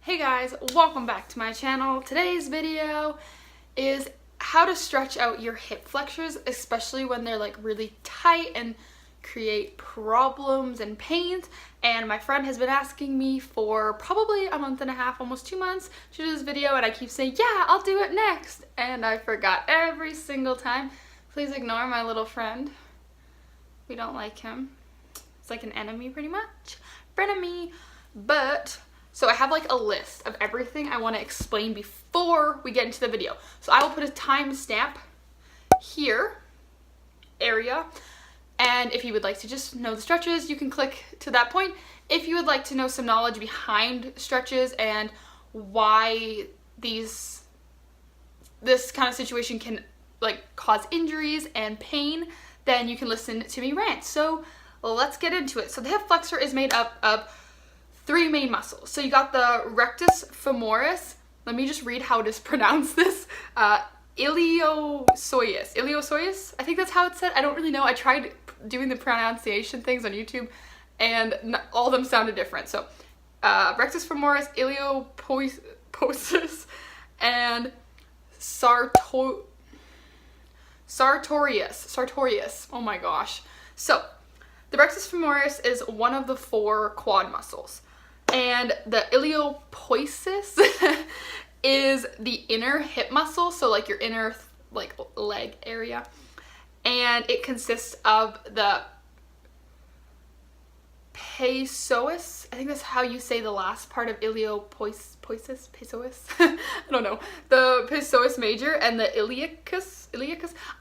Hey guys, welcome back to my channel. Today's video is how to stretch out your hip flexors, especially when they're like really tight and create problems and pains. And my friend has been asking me for probably a month and a half, almost 2 months to do this video, and I keep saying, yeah, I'll do it next. And I forgot every single time. Please ignore my little friend. We don't like him. It's like an enemy pretty much. Frenemy. But so I have like a list of everything I want to explain before we get into the video. So I will put a timestamp here, area, and if you would like to just know the stretches, you can click to that point. If you would like to know some knowledge behind stretches and why this kind of situation can like cause injuries and pain, then you can listen to me rant. So let's get into it. So the hip flexor is made up of 3 main muscles. So you got the rectus femoris. Let me just read how to pronounce this. Iliopsoas. I think that's how it's said. I don't really know. I tried doing the pronunciation things on YouTube and all of them sounded different. So rectus femoris, iliopsoas, and sartorius. Oh my gosh. So the rectus femoris is one of the 4 quad muscles. And the iliopsoas is the inner hip muscle, so like your inner like leg area. And it consists of the psoas. I think that's how you say the last part of iliopsoas. I don't know. The psoas major and the iliacus.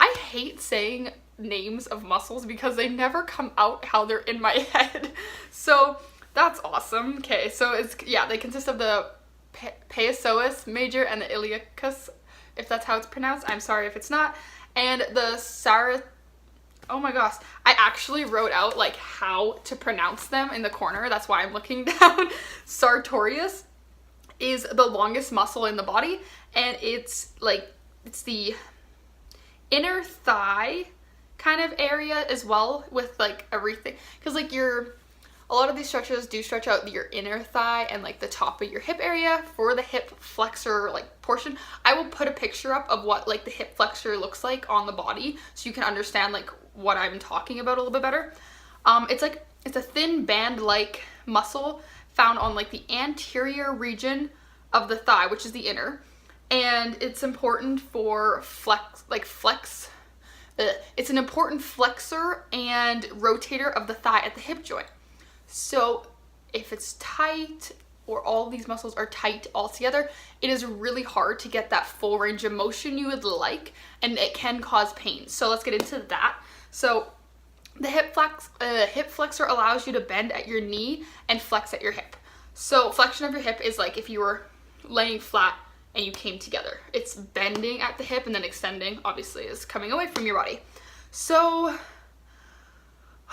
I hate saying names of muscles because they never come out how they're in my head. So that's awesome. Okay, so it's, yeah, they consist of the psoas major and the iliacus, if that's how it's pronounced. I'm sorry if it's not. And the oh my gosh, I actually wrote out like how to pronounce them in the corner. That's why I'm looking down. Sartorius is the longest muscle in the body, and it's the inner thigh kind of area as well, with like everything, because like a lot of these stretches do stretch out your inner thigh and like the top of your hip area. For the hip flexor like portion, I will put a picture up of what like the hip flexor looks like on the body so you can understand like what I'm talking about a little bit better. It's a thin band like muscle found on like the anterior region of the thigh, which is the inner, and it's important for it's an important flexor and rotator of the thigh at the hip joint. So if it's tight, or all these muscles are tight all together, it is really hard to get that full range of motion you would like, and it can cause pain. So let's get into that. So the hip flexor allows you to bend at your knee and flex at your hip. So flexion of your hip is like if you were laying flat and you came together. It's bending at the hip, and then extending obviously is coming away from your body. So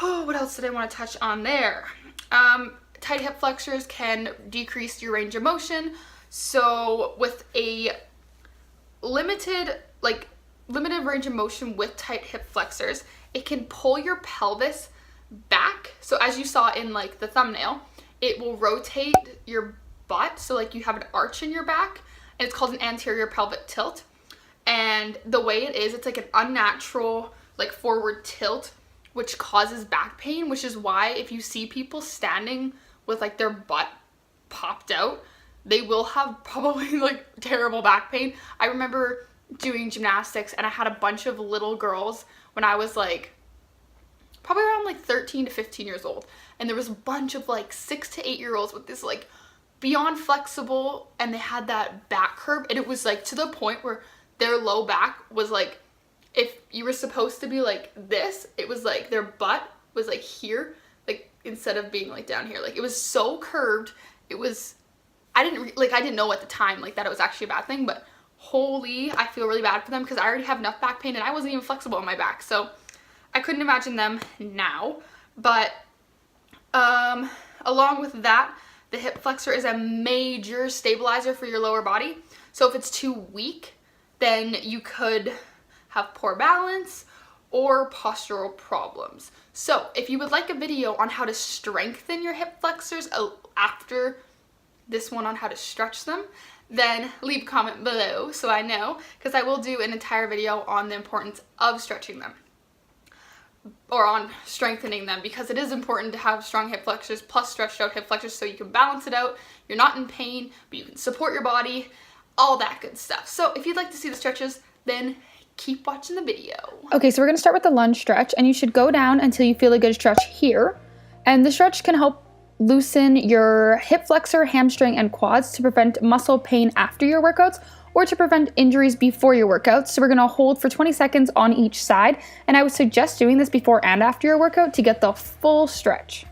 what else did I want to touch on there? Tight hip flexors can decrease your range of motion. So with a limited range of motion with tight hip flexors, it can pull your pelvis back. So as you saw in like the thumbnail, it will rotate your butt, so like you have an arch in your back, and it's called an anterior pelvic tilt. And the way it is, it's like an unnatural like forward tilt, which causes back pain, which is why if you see people standing with like their butt popped out, they will have probably like terrible back pain. I remember doing gymnastics, and I had a bunch of little girls when I was like probably around like 13 to 15 years old, and there was a bunch of like 6 to 8 year olds with this like beyond flexible, and they had that back curve, and it was like to the point where their low back was like, if you were supposed to be like this, it was like their butt was like here, like instead of being like down here. Like it was so curved. It was, I didn't know at the time like that it was actually a bad thing, but holy, I feel really bad for them because I already have enough back pain and I wasn't even flexible in my back. So I couldn't imagine them now. But along with that, the hip flexor is a major stabilizer for your lower body. So if it's too weak, then you could have poor balance or postural problems. So if you would like a video on how to strengthen your hip flexors after this one on how to stretch them, then leave a comment below so I know, because I will do an entire video on the importance of stretching them, or on strengthening them, because it is important to have strong hip flexors plus stretched out hip flexors so you can balance it out, you're not in pain, but you can support your body, all that good stuff. So if you'd like to see the stretches, then keep watching the video. Okay, so we're gonna start with the lunge stretch, and you should go down until you feel a good stretch here. And the stretch can help loosen your hip flexor, hamstring, and quads to prevent muscle pain after your workouts, or to prevent injuries before your workouts. So we're gonna hold for 20 seconds on each side, and I would suggest doing this before and after your workout to get the full stretch.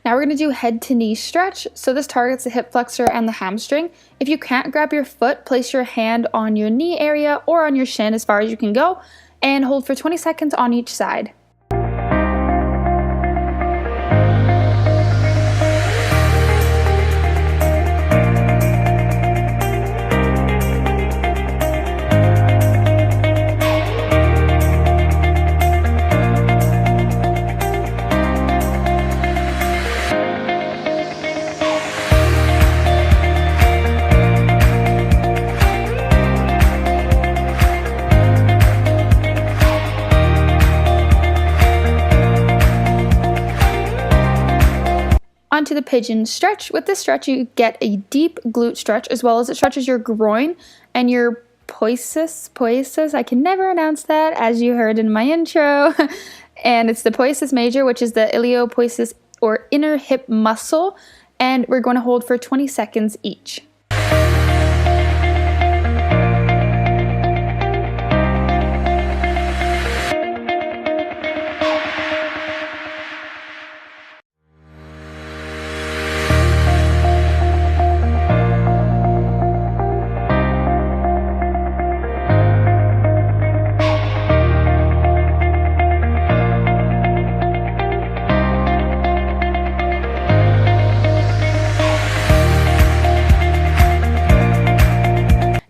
Now we're going to do head to knee stretch. So this targets the hip flexor and the hamstring. If you can't grab your foot, place your hand on your knee area or on your shin as far as you can go, and hold for 20 seconds on each side. Onto the pigeon stretch. With this stretch, you get a deep glute stretch, as well as it stretches your groin and your poiesis. I can never announce that, as you heard in my intro. And it's the poiesis major, which is the iliopoiesis or inner hip muscle. And we're going to hold for 20 seconds each.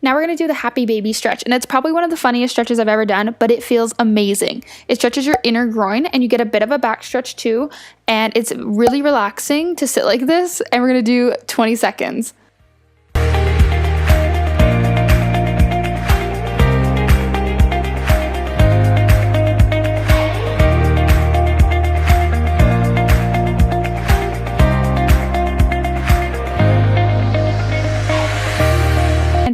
Now we're going to do the happy baby stretch, and it's probably one of the funniest stretches I've ever done, but it feels amazing. It stretches your inner groin, and you get a bit of a back stretch too, and it's really relaxing to sit like this, and we're going to do 20 seconds.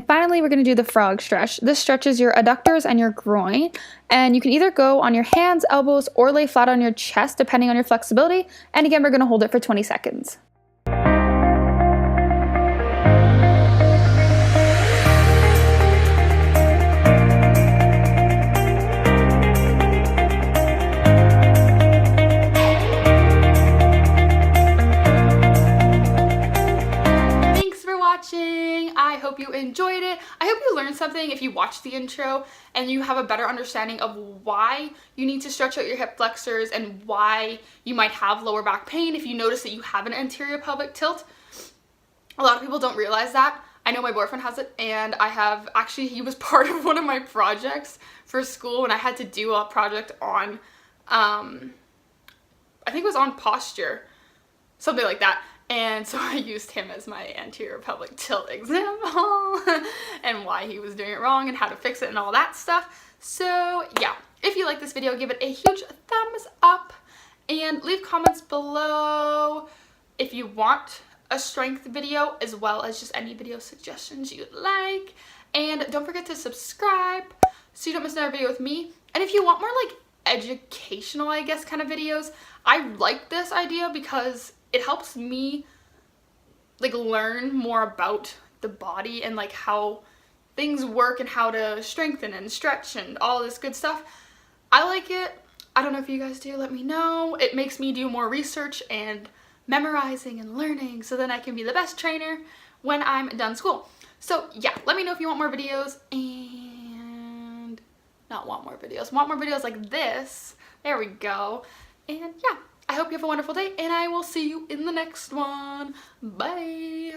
Finally, we're going to do the frog stretch. This stretches your adductors and your groin, and you can either go on your hands, elbows, or lay flat on your chest depending on your flexibility. And again, we're going to hold it for 20 seconds. I hope you enjoyed it. I hope you learned something if you watched the intro and you have a better understanding of why you need to stretch out your hip flexors and why you might have lower back pain if you notice that you have an anterior pelvic tilt. A lot of people don't realize that. I know my boyfriend has it, and I have actually, he was part of one of my projects for school when I had to do a project on, I think it was on posture, something like that. And so I used him as my anterior pelvic tilt example and why he was doing it wrong and how to fix it and all that stuff. So yeah, if you like this video, give it a huge thumbs up and leave comments below if you want a strength video, as well as just any video suggestions you'd like. And don't forget to subscribe so you don't miss another video with me. And if you want more like educational, I guess, kind of videos, I like this idea because it helps me like learn more about the body and like how things work and how to strengthen and stretch and all this good stuff. I like it. I don't know if you guys do. Let me know. It makes me do more research and memorizing and learning so then I can be the best trainer when I'm done school. So yeah, let me know if you want more videos and want more videos like this. There we go. And yeah, I hope you have a wonderful day and I will see you in the next one. Bye.